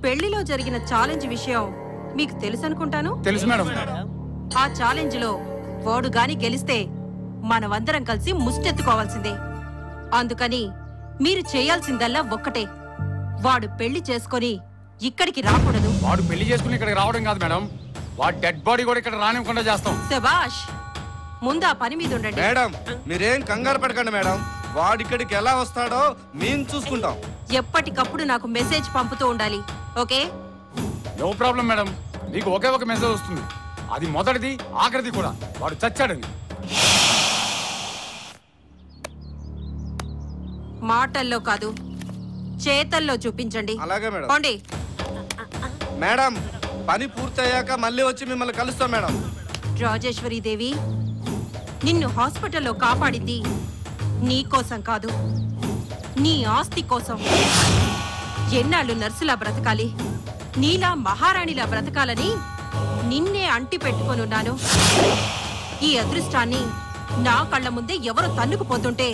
పెళ్లిలో జరిగిన ఛాలెంజ్ విషయం మీకు తెలుసు అనుకుంటాను. తెలుసు మేడం. ఆ ఛాలెంజ్ లో వాడు గాని గెలిస్తే మనమందరం కలిసి ముష్టెత్తుకోవాల్సిందే. అందుకని మీరు చేయాల్సిందల్లా ఒక్కటే, వాడు పెళ్లి చేసుకొని ఇక్కడికి రాకూడదు. వాడు పెళ్లి చేసుకుని ఇక్కడికి రావడం కాదు మేడం, వాడు డెడ్ బాడీ కూడా ఇక్కడ రానివ్వకుండా చేస్తాం. శభాష్, ముందు ఆ పని మీద ఉండండి. మేడం మీరేం కంగారు పడకండి మేడం, వాడిక్కడికి ఎలా వస్తాడో మేము చూసుకుంటాం. ఎప్పటికప్పుడు నాకు మెసేజ్ పంపుతూ ఉండాలి, ఓకే? నో ప్రాబ్లం మేడం, నీకు ఒకే ఒక మెసేజ్ వస్తుంది, అది మొదటిది ఆఖరిది కూడా. వాడు చచ్చాడని. మాటల్లో కాదు, చేతల్లో చూపించండి. అలాగే మేడం. పోండి. మేడం పని పూర్తయ్యాక మళ్ళీ వచ్చి మిమ్మల్ని కలుస్తాం మేడం. రాజేశ్వరి దేవి, నిన్ను హాస్పిటల్లో కాపాడింది నీ కోసం కాదు, నీ ఆస్తి కోసం. ఎన్నాళ్ళు నర్సులా బ్రతకాలి, నీలా మహారాణిలా బ్రతకాలని నిన్నే అంటి పెట్టుకొనున్నాను. ఈ అదృష్టాన్ని నా కళ్ళ ముందే ఎవరు తన్నుకుపోతుంటే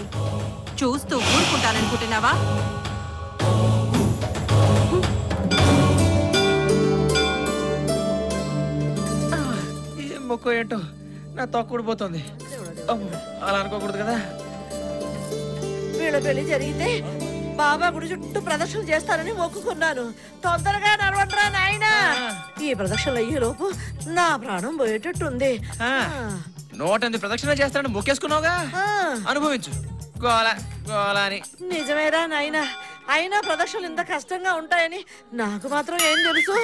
చూస్తూ ఊరుకుంటాననుకుంటున్నావా? ఏం మొక్క ఏంటో నా తొక్కుడిపోతుంది. అలా అనుకోకూడదు కదా. వీళ్ళ పెళ్లి జరిగితే బాబా గుడి చుట్టూ ప్రదక్షిణ చేస్తానని మొక్కుకున్నాను. తొందరగా నడవండ్రా నాయనా. ఈ ప్రదక్షిణలు అయ్యే లోపు నా ప్రాణం పోయేటట్టుంది. 108 ప్రదక్షిణ చేస్తానని మొక్కేసుకున్నావుగా, అనుభవించు. గోల గోల అని. నిజమేరా నాయనా, అయినా ప్రదక్షిణలు ఇంత కష్టంగా ఉంటాయని నాకు మాత్రం ఏం తెలుసు.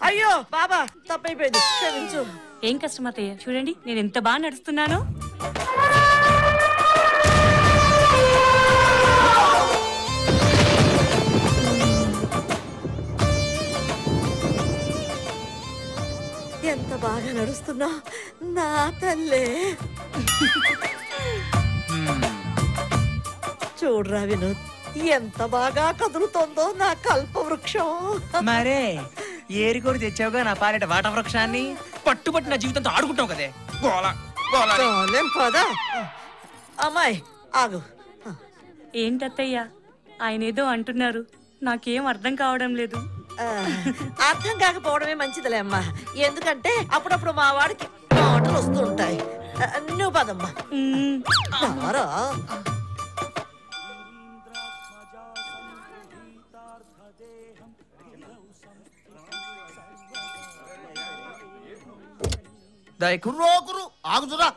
అయ్యో బాబా, తప్పైపోయింది, క్షమించు. ఏం కష్టం అత్తయ్య, చూడండి నేను ఎంత బాగా నడుస్తున్నానో. ఎంత బాగా నడుస్తున్నా నా తల్లే. చూడరా వినోద్, ఎంత బాగా కదులుతోందో నా కల్పవృక్షం. మరే ఏరికోరి తెచ్చావుగా నా పాలిట వాట వృక్షాన్ని. పట్టుబట్టి నా జీవితంతో ఆడుకుంటావు కదే. గోల గోల. పదా అమ్మాయి ఆగు. ఏంటత్తయ్య ఆయన ఏదో అంటున్నారు, నాకేం అర్థం కావడం లేదు. అర్థం కాకపోవడమే మంచిదిలే అమ్మా, ఎందుకంటే అప్పుడప్పుడు మా వాడికి మాటలు వస్తుంటాయి. నువ్వు పదమ్మా. ఆగుతురా.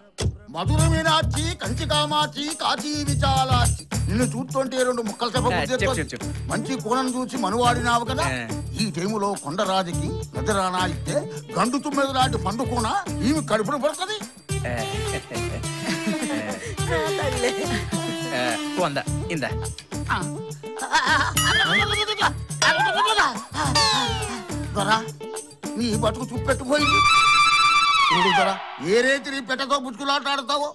మధుర మీనాచి, కంచి కామాచి, కాశీ విశాలాచి. నిన్ను చూస్తుంటే 2 ముక్కలు చెప్ప. మంచి కోణం చూసి మనువాడినావు కదా. ఈ టైములో కొండరాజుకి నిద్రానా ఇస్తే గండు తుమ్మెద లాంటి పండు కూన ఈమె కడుపును పడుతుంది. నీ బతుకు చూపెట్టుపోయింది. ఏ రేతి నీ పెట్టతో బుచ్చుకులాట ఆడతావో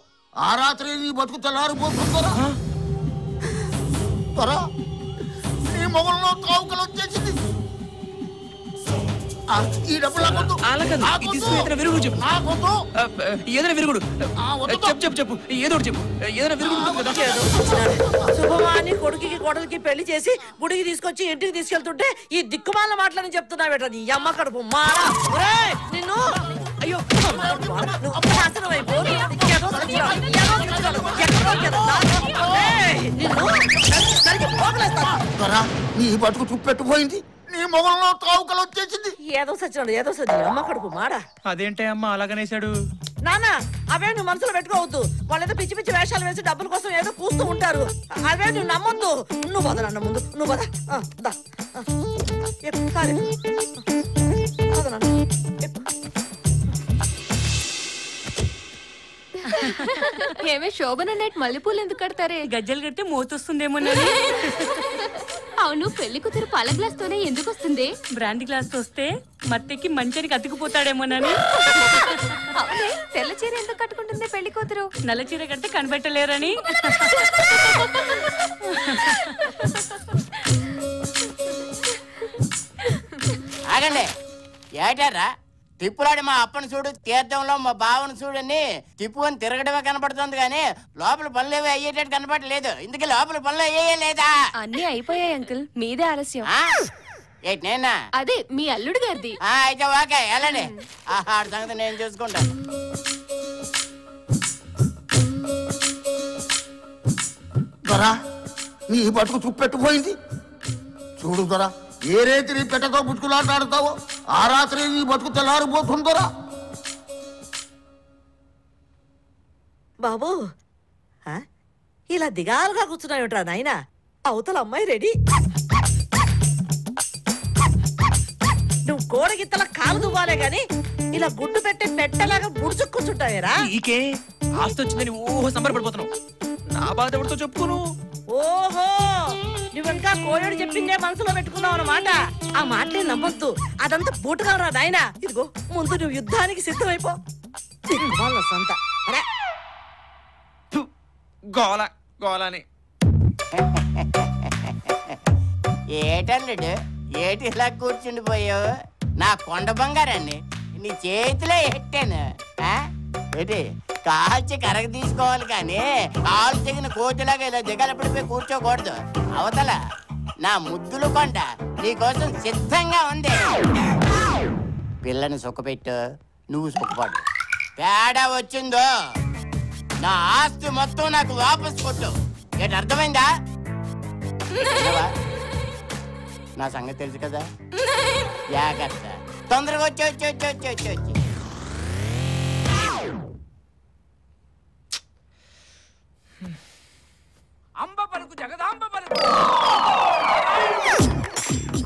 ఆ రాత్రి నీ బతుకు తెల్లారిపోతుందరా. నీ మొగల్లో తావుకలు వచ్చేసింది. ఈ డబ్బులు శుభమాని కొడుకుకి కోడలికి పెళ్లి చేసి గుడికి తీసుకొచ్చి ఇంటికి తీసుకెళ్తుంటే ఈ దిక్కుమాల మాటలని చెప్తున్నావేట నీ అమ్మ కడుపు మారా. నిన్ను అయ్యో నీ బతుకు చూపెట్టుపోయింది. నీ మొగల్లో తావుకలు వచ్చేసింది. ఏదో సచ్చినాడు, ఏదో సచ్చి అమ్మ కడుపు మాడా. అదేంటే అమ్మ అలాగనేసాడు. నాన్న అవే నువ్వు మనసులో పెట్టుకోవద్దు. వాళ్ళేదో పిచ్చి పిచ్చి వేషాలు వేసి డబ్బుల కోసం ఏదో కూస్తూ ఉంటారు. అవే నువ్వు నమ్మొద్దు. నువ్వు పద నాన్న, ముందు నువ్వు పద. ఏమే శోభన నైట్ మల్లెపూలు ఎందుకు కడతారే? గజ్జలు కడితే మోతొస్తుందేమో. అవును, పెళ్లి కూతురు పాల గ్లాస్ తోనే ఎందుకు వస్తుంది? బ్రాండీ గ్లాస్ తో వస్తే మత్తెక్కి మంచానికి అతుకుపోతాడేమోనని. అవునే, తెల్ల చీర ఎందుకు కట్టుకుంటుంది పెళ్లి కూతురు? నల్ల చీర కడితే కనిపెట్టలేరని. ఆగండి, ఏటారా తిప్పులాడి మా అప్పని చూడు, తీర్థంలో మా బావను చూడని తిప్పుకొని తిరగడమే కనపడుతుంది కానీ లోపల పనులు ఏవి అయ్యేటట్టు కనపడలేదు. ఇందుకే లోపల పనులు అయ్యే లేదా? అన్ని అయిపోయాయి అంకుల్, మీదే ఆలస్యం. ఏంటి నేనా? అదే మీ అల్లుడు గారిది. అయితే ఓకే వెళ్ళండి. ఆడ సంగతి నేను చూసుకుంటాను. దొరా నీ బతుకు చూపెట్టుపోయింది. చూడు దొరా, ఏ రేతి నీ పెట్టతో బుచ్చుకులాటాడుతావో ఆ రాత్రి నీ బతుకు తెల్లారిపోతుందోరా. బాబు ఇలా దిగాలుగా కూర్చున్నావుట్రా నాయనా. అవతల అమ్మాయి రెడీ. నువ్వు కోడగిత్తల కాలు దువ్వాలే గాని ఇలా గుడ్డు పెట్టి పెట్టలాగా ముడుచుకు కూర్చుంటావేరా. నీకే ఆస్తి వచ్చిందని ఓహో సంబరపడిపోతున్నావు. నా బాధ ఎవరితో చెప్పుకోను. ఓహో, నువ్వు ఇంకా కోయోడు చెప్పిందే మనసులో పెట్టుకున్నావు అన్నమాట. ఆ మాటలే నమ్మొద్దు, అదంతా బూటకవరా నాయనా. ఇదిగో ముందు నువ్వు యుద్ధానికి సిద్ధమైపో. వాళ్ళ సొంత గోల గోలని. ఏటల్లుడు ఏటి ఇలా కూర్చుండిపోయావు? నా కొండ బంగారాన్ని నీ చేతిలో ఎట్టాను. ఏంటి కాల్చి కరగ తీసుకోవాలి కానీ కాలు తెగిన కోతిలాగా ఇలా దిగలపడిపోయి కూర్చోకూడదు. అవతల నా ముద్దులు కొండ నీకోసం సిద్ధంగా ఉంది. పిల్లని సుఖపెట్టు, నువ్వు సుఖపడు. తేడా వచ్చిందో నా ఆస్తి మొత్తం నాకు వాపస్ కొట్టు. ఏంటి అర్థమైందా? నా సంగతి తెలుసు కదా. జాగ్రత్త, తొందరగా వచ్చి వచ్చి వచ్చి వచ్చి వచ్చి వచ్చి అంబ పలుకు జగదాంబ పలుకు,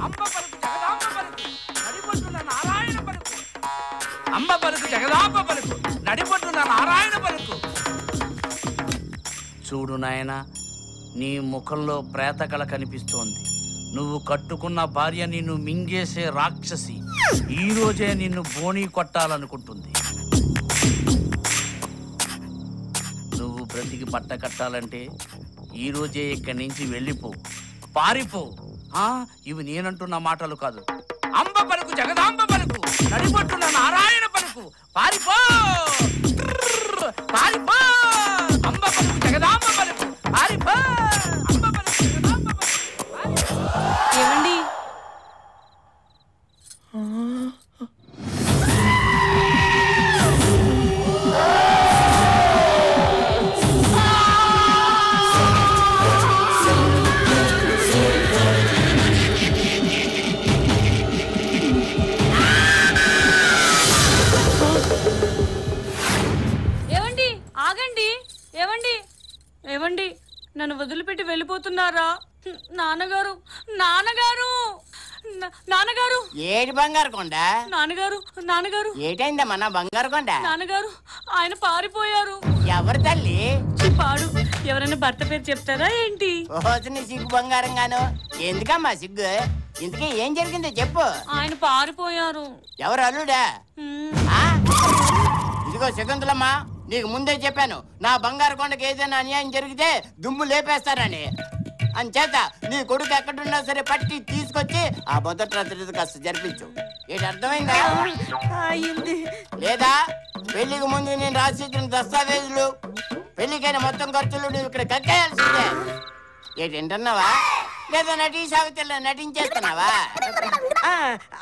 అంబ పలుకు జగదాంబ పలుకు, నడిపొట్టున నారాయణ పలుకు. అంబ పలుకు జగదాంబ పలుకు, నడిపొట్టున నారాయణ పలుకు. చూడు నాయనా, నీ ముఖంలో ప్రేతకళ కనిపిస్తోంది. నువ్వు కట్టుకున్న భార్య నిన్ను మింగేసే రాక్షసి ఈ రోజే నిన్ను బోణీ కొట్టాలనుకుంటుంది. నువ్వు బ్రతికి బట్ట కట్టాలంటే ఈ రోజే ఇక్కడి నుంచి వెళ్ళిపో, పారిపో. ఇవి నేనంటున్న మాటలు కాదు. అంబ పలుకు జగదాంబ పలుకు, నడిపొట్టున నారాయణ పలుకు, పారిపో పారిపో. అంబ పలుకు జగదాంబ పలుకు, పారిపో. అంబ పలుకు జగదాంబ పలుకు. ఏమండి? ఏవండి, నన్ను వదిలిపెట్టి వెళ్ళిపోతున్నారా? నాన్నగారు, నాన్నగారు, నాన్నగారు. ఏడి బంగారు కొండ? నాన్నగారు, నాన్నగారు. ఏటైందమ్మా నా బంగారు కొండ? నాన్నగారు, ఆయన పారిపోయారు. ఎవరు తల్లి? పాడు. ఎవరైనా భర్త పేరు చెప్తారా ఏంటి? ఓసిన సిగ్గు బంగారం గాను. ఎందుకమ్మా సిగ్గు? ఇంతకీ ఏం జరిగిందో చెప్పు. ఆయన పారిపోయారు. ఎవరు అల్లుడా? ఇదిగో శకుంతలమ్మా, నీకు ముందే చెప్పాను నా బంగారు కొండకి ఏదైనా అన్యాయం జరిగితే దుమ్ము లేపేస్తారని. అంచేత నీ కొడుకు ఎక్కడున్నా సరే పట్టి తీసుకొచ్చి ఆ మొదటి రాత్రి కాస్త జరిపించు. ఏంటి అర్థమైందా? లేదా పెళ్లికి ముందు నేను రాసిచ్చిన దస్తావేజులు, పెళ్లికైన మొత్తం ఖర్చులు నువ్వు ఇక్కడ కక్కేయాల్సిందే. ఏంటంటున్నావా? లేదా నటి సావిత్రిలో నటించేస్తున్నావా?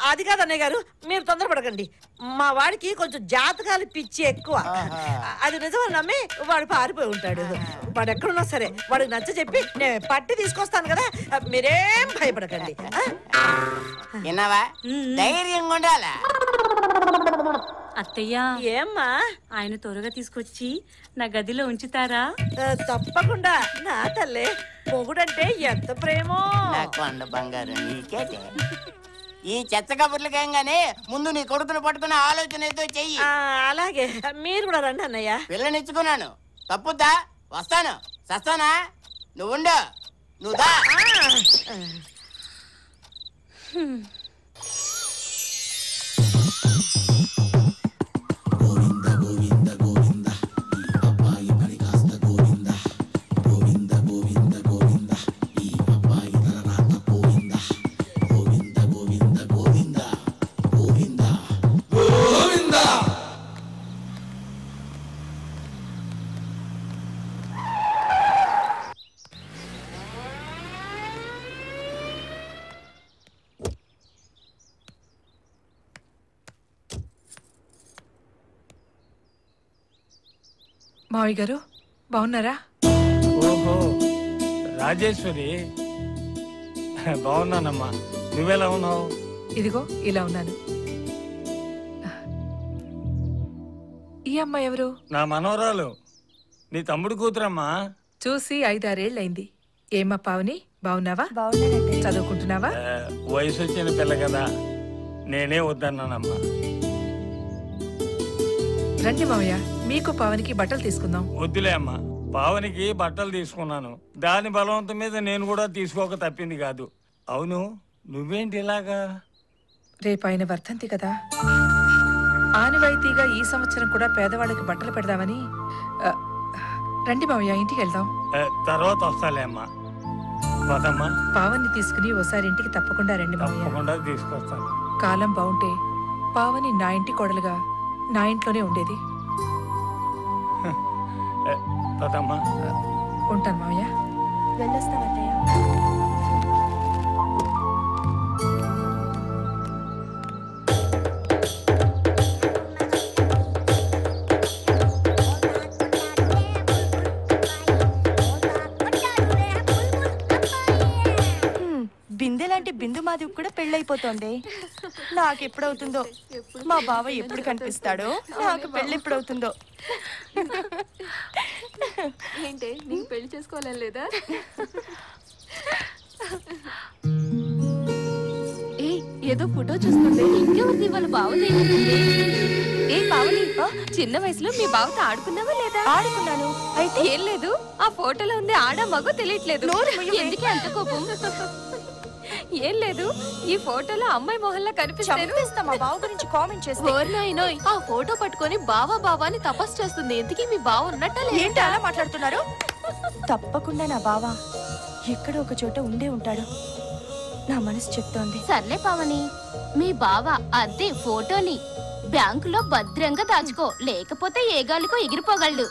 అది కాదు అన్నయ్య గారు, మీరు తొందరపడకండి. మా వాడికి కొంచెం జాతకాలు పిచ్చి ఎక్కువ. అది నిజమని నమ్మి వాడు పారిపోయి ఉంటాడు. వాడు ఎక్కడున్నా సరే వాడికి నచ్చ చెప్పి నేను పట్టి తీసుకొస్తాను కదా, మీరేం భయపడకండి. విన్నావా? ధైర్యంగా ఉండాలా? అత్తయ్య, ఏమ్మా? ఆయన త్వరగా తీసుకొచ్చి నా గదిలో ఉంచుతారా? తప్పకుండా నా తల్లే. మొగుడంటే ఎంత ప్రేమో. నా కొండ బంగారం నీకేటే. ఈ చెత్త కబుర్లకేం గానీ ముందు నీ కొడుకును పట్టుకునే ఆలోచన ఏదో చెయ్యి. అలాగే, మీరు కూడా రండి అన్నయ్య. పిల్లనిచ్చుకున్నాను, తప్పుద్దా? వస్తాను, సస్తానా? నువ్వుండు, నువ్వు దా. మావయ్య గారు బాగున్నారా? ఓహో రాజేశ్వరి, బాగున్నానమ్మా. నువ్వెలా ఉన్నావు? ఇదిగో ఇలా ఉన్నాను. ఈ అమ్మాయి ఎవరు? నా మనవరాలు, నీ తమ్ముడు కూతురమ్మా. చూసి 5-6 ఏళ్ళైంది. ఏమ్మా పావని, బాగున్నావా? చదువుకుంటున్నావా? వయసు వచ్చిన పిల్ల కదా, నేనే వద్దన్నానమ్మా. రండి మావయ్య, మీకు పావనికి బట్టలు తీసుకుందాం. వద్దులే అమ్మా, పావనికి బట్టలు తీసుకున్నాను. దాని బలవంతం మీద నేను కూడా తీసుకోక తప్పింది కాదు. అవును, నువ్వేంటి ఇలాగా? రేపు ఆయన వర్ధంతి కదా, ఆనవాయితీగా ఈ సంవత్సరం కూడా పేదవాళ్ళకి బట్టలు పెడదామని. రండి మావయ్య, ఇంటికి వెళ్దాం. తర్వాత వస్తాలే అమ్మా. పదమ్మా. పావన్ని తీసుకుని ఓసారి ఇంటికి తప్పకుండా రండి మావయ్య. తప్పకుండా తీసుకొస్తాను. కాలం బాగుంటే పావని నా ఇంటి కోడలుగా నా ఇంట్లోనే ఉండేది. పదమ్మా. ఉంటాను మావయ్య. వెళ్ళొస్తామయ్య. బిందెలాంటి బిందు మాధవి కూడా పెళ్ళైపోతోంది. నాకెప్పుడవుతుందో, మా బావ ఎప్పుడు కనిపిస్తాడో, నాకు పెళ్ళి ఎప్పుడవుతుందో. ఏంటి నీకు పెళ్లి చేసుకోవాలని లేదా? ఏ ఏదో ఫోటో చూస్తుంటే ఇంకెవరిది వాళ్ళ బావది. ఏ పావని, చిన్న వయసులో మీ బావతో ఆడుకున్నావా లేదా? ఆడుకున్నాను. అయితే ఏం లేదు, ఆ ఫోటోలో ఉంది ఆడ మగో తెలియట్లేదు. ఎందుకే అంత కోపం? ఏం లేదు, ఈ ఫోటోలో అమ్మాయి మొహల్లా కనిపిస్తా మా బావ గురించి కామెంట్ చేస్తే ఆ ఫోటో పట్టుకొని బావా బావా అని తపస్సు చేస్తుంది. ఎందుకీ మీ బావ ఉన్నట్ట? ఏంటి అలా మాట్లాడుతున్నారు? తప్పకుండా నా బావ ఎక్కడో ఒక చోట ఉండే ఉంటాడు, నా మనసు చెప్తోంది. సర్లే పావని, మీ బావ అదే ఫోటోని బ్యాంకులో భద్రంగా దాచుకో, లేకపోతే ఏ గాలికో ఎగిరిపోగలడు.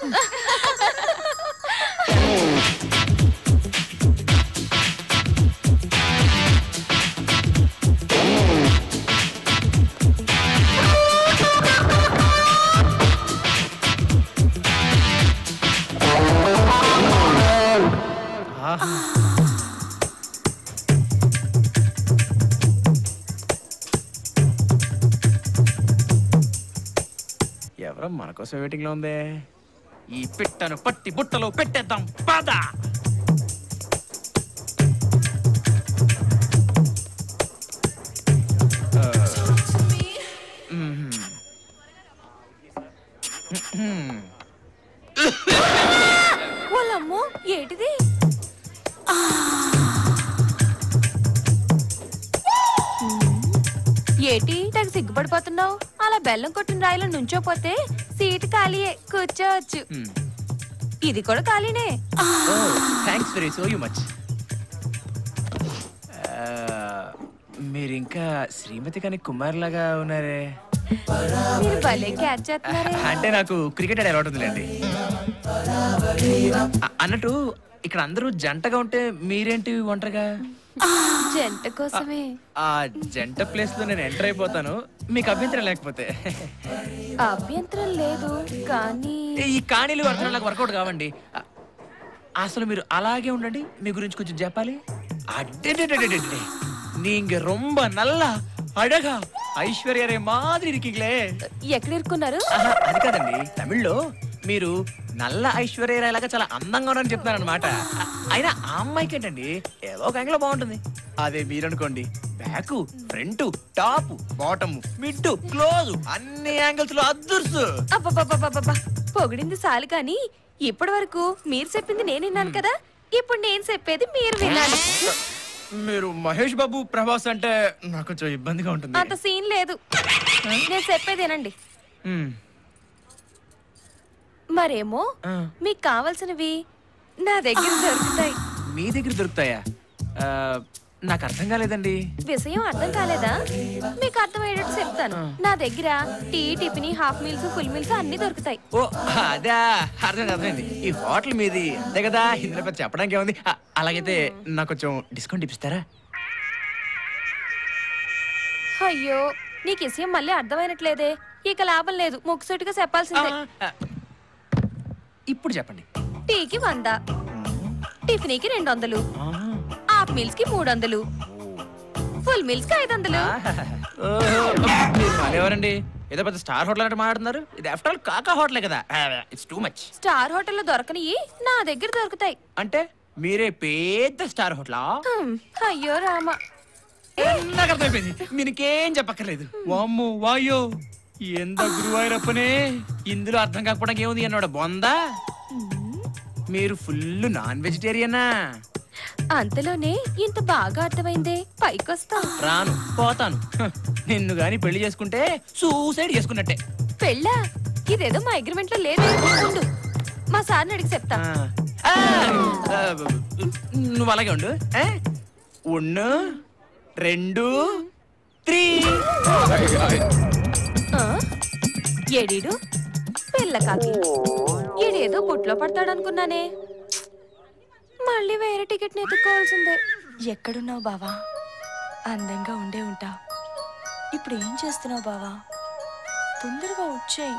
ఎవరో మన కోసం వెయిటింగ్ లో ఉందే. ఈ పిట్టను పట్టి బుట్టలో పెట్టేద్దాం పద. వాళ్ళమ్మో ఏంటిది? ఏటి తెగ సిగ్గుపడిపోతున్నావు? అలా బెల్లం కొట్టిన రాయిలో నుంచోపోతే సీటు ఖాళీయే, కూర్చోవచ్చు. ఇది కూడా ఖాళీనే. Thanks very so much. మీరు ఇంకా శ్రీమతి కానీ కుమార్ లాగా ఉన్నారే. మీరు భలే క్యాచ్ చేస్తున్నారే. అంటే నాకు క్రికెట్ ఆడే అలవాటు ఉందిలేండి. అన్నట్టు ఇక్కడ అందరూ జంటగా ఉంటే మీరేంటి ఒంటరిగా? జంట కోసమే. ఆ జంట ప్లేస్ లో నేను ఎంటర్ అయిపోతాను, మీకు అభ్యంతరం లేకపోతే. అభ్యంతరం లేదు, కానీ ఈ కాణీలు అర్థం నాకు వర్కౌట్ కావండి. అసలు మీరు అలాగే ఉండండి, మీ గురించి కొంచెం చెప్పాలి. అడ్డే நீங்க ரொம்ப நல்லா అడగా ఐశ్వర్య మాదిరి ఇరికిలే. ఎక్కడ ఇరుక్కున్నారు? అది కాదండి, తమిళ్లో మీరు నల్ల ఐశ్వర్య లాగా చాలా అందంగా ఉన్నారని చెప్తున్నారు అనమాట. అయినా ఆ అమ్మాయికి ఏంటండి ఏదో ఒక యాంగిల్ బాగుంటుంది. అదే మీరనుకోండి, back front top bottom mid close అన్ని యాంగిల్స్ లో అద్దుర్సు. అబ్బబ్బబ్బబ్బబ్బా, పొగిడింది చాలు కానీ ఇప్పటి వరకు మీరు చెప్పింది నేను విన్నాను కదా, ఇప్పుడు నేను చెప్పేది మీరు వినాలి. మీరు మహేష్ బాబు ప్రభాస్ అంటే నాకు కొంచెం ఇబ్బందిగా ఉంటుంది. అంత సీన్ లేదు, నేను చెప్పేదేనండి. మరేమో మీకు కావాల్సినవి నా దగ్గర దొరుకుతాయి. మీ దగ్గర దొరుకుతాయా? నాకు అర్థం కాలేదండి. విషయం అర్థం కాలేదా? మీకు అర్థమయ్యేటట్టు చెప్తాను. నా దగ్గర tea, tiffin, half meals, full meals అన్ని దొరుకుతాయి. ఓ అదా, అర్థమైంది. ఈ హోటల్ మీది అంతే కదా, ఇందులో చెప్పడానికి ఏముంది. అలాగైతే నాకు కొంచెం డిస్కౌంట్ ఇప్పిస్తారా? అయ్యో, నీకు విషయం మళ్ళీ అర్థమైనట్లేదే. ఇక లాభం లేదు, ముక్కుసూటిగా చెప్పాల్సిందే. ఇప్పుడు చెప్పండి. టీకి 100, టిఫినీకి 200, హాఫ్ మీల్స్ కి 300, ఫుల్ మీల్స్ కి 500. ఎవరండి ఏదో పెద్ద స్టార్ హోటల్ అంటే మాట్లాడుతున్నారు? ఇది ఆఫ్టర్ ఆల్ కాకా హోటలే కదా. It's too much. స్టార్ హోటల్లో దొరకనివి నా దగ్గర దొరుకుతాయి. అంటే మీరే పెద్ద స్టార్ హోటలా? అయ్యో రామ, నాకు అర్థమైపోయింది. మీకేం చెప్పక్కర్లేదు. వామ్మో వాయో ఎంత గురువాయూరప్పనే, ఇందులో అర్థం కాకపోవడానికి ఏముంది అన్నాడు బొందా. మీరు ఫుల్ నాన్ వెజిటేరియనా? అంతలోనే ఇంత బాగా అర్థమైందే. పైకొస్తా. రాను, పోతాను. నిన్ను గాని పెళ్లి చేసుకుంటే సూసైడ్ చేసుకున్నట్టే. పెళ్ళా? ఇదేదో మా అగ్రిమెంట్ లో లేదు. ఉండు, మా సార్ని అడిగి చెప్తా. నువ్వు అలాగే ఉండు. 1 2 3. ఏడీడు పిల్ల కాకి. ఈడేదో బొట్లో పడతాడనుకున్నానే. మళ్ళీ వేరే టికెట్ ఎత్తుకోవాల్సిందే. ఎక్కడున్నావు బావా? అందంగా ఉండే ఉంటావు. ఇప్పుడు ఏం చేస్తున్నావు బావా? తొందరగా వచ్చేయ్.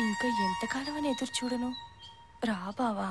ఇంకా ఎంతకాలం అని ఎదురు చూడను. రా బావా.